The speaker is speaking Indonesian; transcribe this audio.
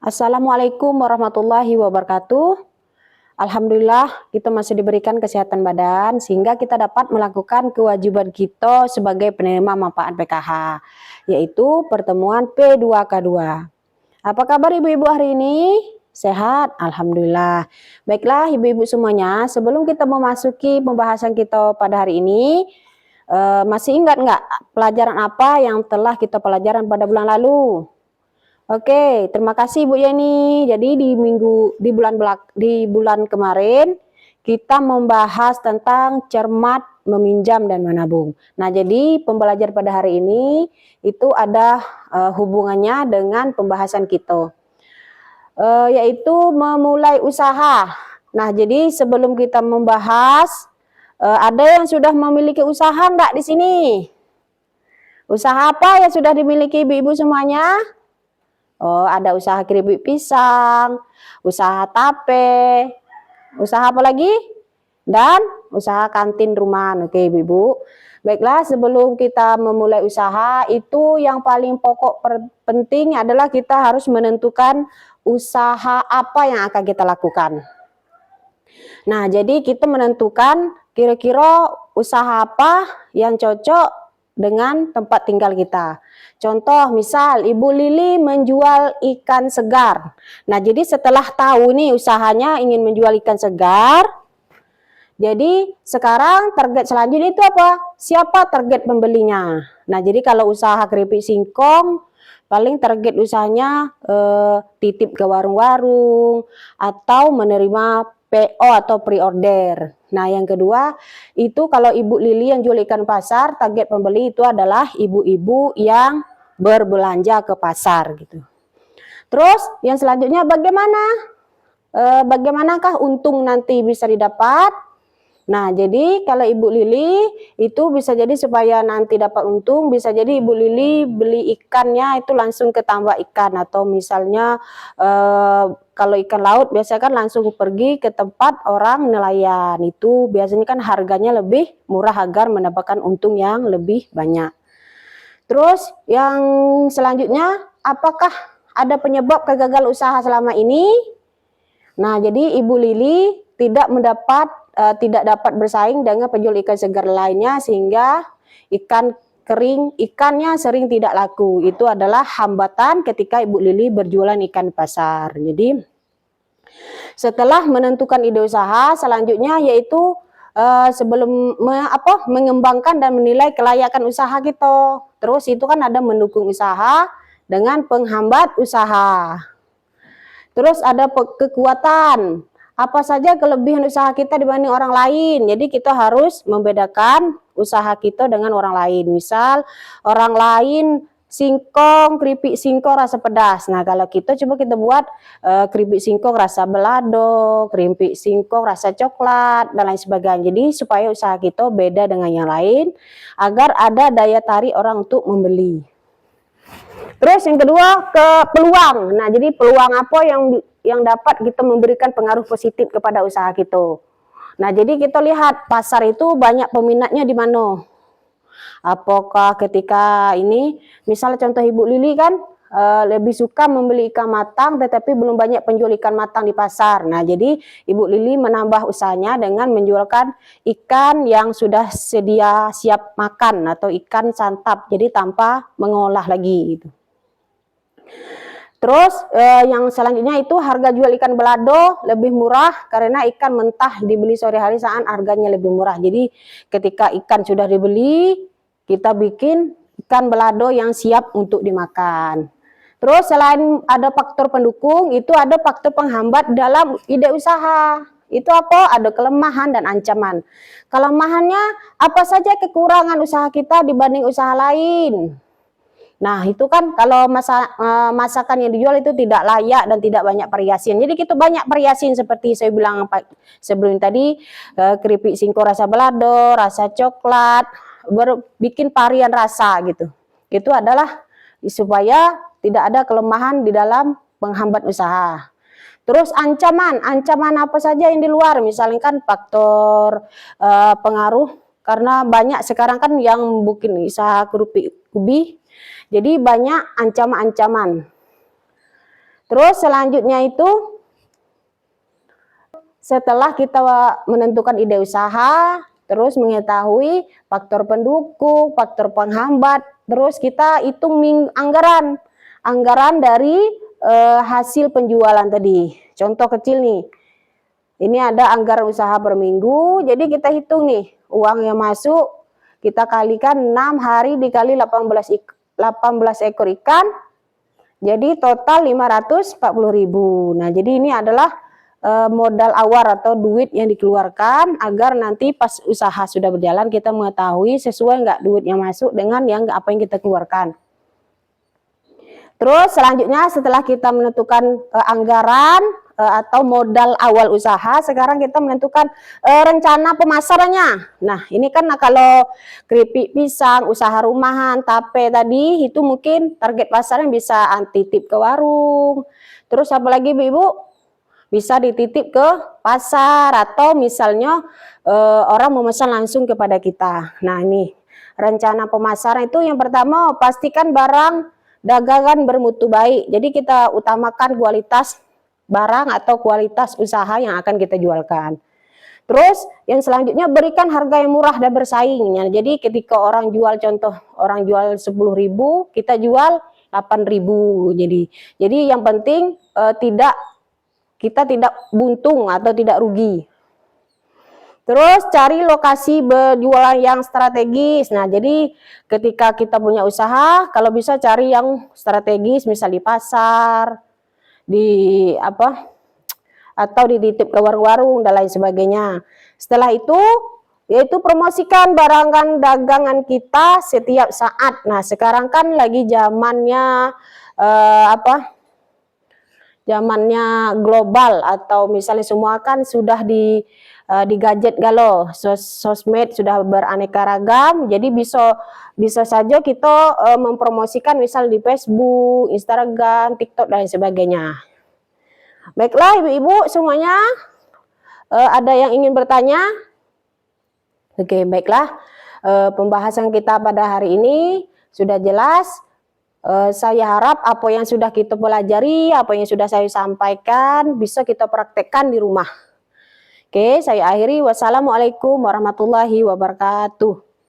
Assalamualaikum warahmatullahi wabarakatuh. Alhamdulillah kita masih diberikan kesehatan badan sehingga kita dapat melakukan kewajiban kita sebagai penerima manfaat PKH, yaitu pertemuan P2K2. Apa kabar ibu-ibu hari ini? Sehat? Alhamdulillah. Baiklah ibu-ibu semuanya, sebelum kita memasuki pembahasan kita pada hari ini, masih ingat nggak pelajaran apa yang telah kita pelajaran pada bulan lalu? Oke, terima kasih Bu Yeni. Jadi di bulan kemarin kita membahas tentang cermat, meminjam dan menabung. Nah, jadi pembelajaran pada hari ini itu ada hubungannya dengan pembahasan kita, yaitu memulai usaha. Nah, jadi sebelum kita membahas, ada yang sudah memiliki usaha enggak di sini? Usaha apa yang sudah dimiliki ibu-ibu semuanya? Oh, ada usaha keripik pisang, usaha tape, usaha apa lagi? Dan usaha kantin rumahan. Oke, Ibu. Baiklah, sebelum kita memulai usaha, itu yang paling pokok penting adalah kita harus menentukan usaha apa yang akan kita lakukan. Nah, jadi kita menentukan kira-kira usaha apa yang cocok dengan tempat tinggal kita. Contoh, misal Ibu Lili menjual ikan segar. Nah, jadi setelah tahu nih usahanya ingin menjual ikan segar, jadi sekarang target selanjutnya itu apa? Siapa target pembelinya? Nah, jadi kalau usaha keripik singkong, paling target usahanya titip ke warung-warung atau menerima PO atau pre-order. Nah, yang kedua itu kalau Ibu Lili yang jual ikan pasar, target pembeli itu adalah ibu-ibu yang berbelanja ke pasar gitu. Terus yang selanjutnya bagaimanakah untung nanti bisa didapat? Nah, jadi kalau Ibu Lili itu bisa jadi supaya nanti dapat untung, bisa jadi Ibu Lili beli ikannya itu langsung ke tambak ikan, atau misalnya kalau ikan laut biasanya kan langsung pergi ke tempat orang nelayan, itu biasanya kan harganya lebih murah agar mendapatkan untung yang lebih banyak. Terus yang selanjutnya, apakah ada penyebab kegagalan usaha selama ini? Nah, jadi Ibu Lili tidak dapat bersaing dengan penjual ikan segar lainnya sehingga ikannya sering tidak laku. Itu adalah hambatan ketika Ibu Lili berjualan ikan di pasar. Jadi setelah menentukan ide usaha, selanjutnya yaitu sebelum mengembangkan dan menilai kelayakan usaha kita. Terus itu kan ada mendukung usaha dengan penghambat usaha. Terus ada kekuatan. Apa saja kelebihan usaha kita dibanding orang lain. Jadi kita harus membedakan usaha kita dengan orang lain. Misal orang lain keripik singkong rasa pedas. Nah, kalau kita coba kita buat keripik singkong rasa belado, keripik singkong rasa coklat dan lain sebagainya. Jadi supaya usaha kita beda dengan yang lain agar ada daya tarik orang untuk membeli. Terus yang kedua, peluang. Nah, jadi peluang apa yang dapat kita memberikan pengaruh positif kepada usaha kita. Nah, jadi kita lihat pasar itu banyak peminatnya di mana. Apakah ketika ini, misalnya contoh Ibu Lili kan lebih suka membeli ikan matang tetapi belum banyak penjual ikan matang di pasar. Nah, jadi Ibu Lili menambah usahanya dengan menjualkan ikan yang sudah sedia siap makan atau ikan santap, jadi tanpa mengolah lagi gitu. Terus yang selanjutnya itu harga jual ikan belado lebih murah karena ikan mentah dibeli sore hari saat harganya lebih murah. Jadi ketika ikan sudah dibeli, kita bikin ikan belado yang siap untuk dimakan. Terus selain ada faktor pendukung, itu ada faktor penghambat dalam ide usaha. Itu apa? Ada kelemahan dan ancaman. Kelemahannya apa saja kekurangan usaha kita dibanding usaha lain? Nah, itu kan kalau masakan yang dijual itu tidak layak dan tidak banyak variasi. Jadi kita banyak variasi seperti saya bilang sebelum tadi, keripik singkong rasa belado, rasa coklat, bikin varian rasa gitu. Itu adalah supaya tidak ada kelemahan di dalam penghambat usaha. Terus ancaman apa saja yang di luar, misalnya kan faktor pengaruh, karena banyak sekarang kan yang bikin usaha keripik ubi. Jadi banyak ancaman-ancaman. Terus selanjutnya itu setelah kita menentukan ide usaha, terus mengetahui faktor pendukung, faktor penghambat, terus kita hitung anggaran dari hasil penjualan tadi. Contoh kecil nih, ini ada anggaran usaha per minggu, jadi kita hitung nih, uang yang masuk, kita kalikan 6 hari dikali 18 ekor ikan, jadi total 540.000. Nah, jadi ini adalah modal awal atau duit yang dikeluarkan agar nanti pas usaha sudah berjalan kita mengetahui sesuai nggak duit yang masuk dengan yang apa yang kita keluarkan. Terus selanjutnya setelah kita menentukan anggaran atau modal awal usaha, sekarang kita menentukan rencana pemasarannya. Nah, ini kan kalau keripik pisang, usaha rumahan, tape tadi itu mungkin target pasarnya bisa titip ke warung. Terus apalagi Ibu? Bisa dititip ke pasar atau misalnya orang memesan langsung kepada kita. Nah, ini rencana pemasaran itu yang pertama pastikan barang dagangan bermutu baik. Jadi kita utamakan kualitas barang atau kualitas usaha yang akan kita jualkan. Terus yang selanjutnya berikan harga yang murah dan bersaing. Jadi ketika orang jual, contoh orang jual 10.000, kita jual 8.000. Jadi yang penting kita tidak buntung atau tidak rugi. Terus cari lokasi berjualan yang strategis. Nah, jadi ketika kita punya usaha, kalau bisa cari yang strategis, misal di pasar, atau dititip ke warung-warung dan lain sebagainya. Setelah itu, yaitu promosikan barangan dagangan kita setiap saat. Nah, sekarang kan lagi zamannya zamannya global, atau misalnya semua kan sudah di gadget galau, sosmed sudah beraneka ragam, jadi bisa saja kita mempromosikan misal di Facebook, Instagram, TikTok dan sebagainya. Baiklah ibu-ibu semuanya, ada yang ingin bertanya? Oke, baiklah, pembahasan kita pada hari ini sudah jelas. Saya harap apa yang sudah kita pelajari, apa yang sudah saya sampaikan bisa kita praktekkan di rumah. Oke, saya akhiri. Wassalamualaikum warahmatullahi wabarakatuh.